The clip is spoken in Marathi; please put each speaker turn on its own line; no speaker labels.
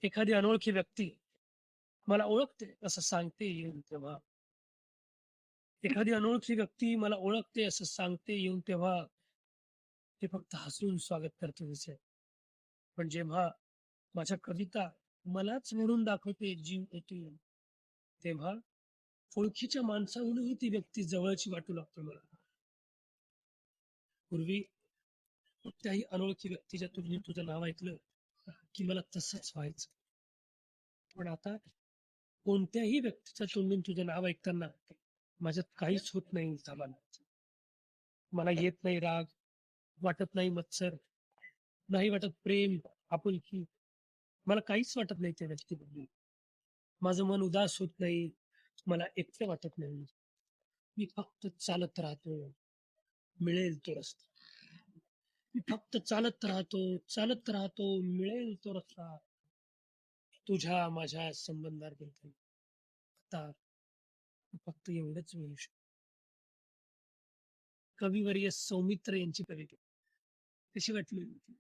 एखादी अनोळखी व्यक्ती मला ओळखते असं सांगते येऊन तेव्हा, एखादी अनोळखी व्यक्ती मला ओळखते असं सांगते येऊन तेव्हा, ते फक्त हसून स्वागत करते तिचे. पण जेव्हा माझ्या कविता मलाच म्हणून दाखवते जीव ओतून, तेव्हा ओळखीच्या माणसाहूनही ती व्यक्ती जवळची वाटू लागते मला. पूर्वी कोणत्याही अनोळखी व्यक्तीच्या तुलनेत तुझं नाव ऐकलं की मला तसंच व्हायचं. पण आता कोणत्याही व्यक्तीच्या तोंडून तुझं नाव ऐकताना माझ्यात काहीच होत नाही सामान. मला येत नाही राग, वाटत नाही मत्सर, नाही वाटत प्रेम, आपुलकी. मला काहीच वाटत नाही त्या व्यक्तीबद्दल. माझं मन उदास होत नाही, मला एकटं वाटत नाही. मी फक्त चालत राहतो, मिळेल तो रस्ता. मी फक्त चालत राहतो, मिळेल तो रस्ता. तुझ्या माझ्या संबंधाबद्दल आता फक्त एवढंच मिळू शकतं. कविवर्य सौमित्र यांची कविता कशी वाटली?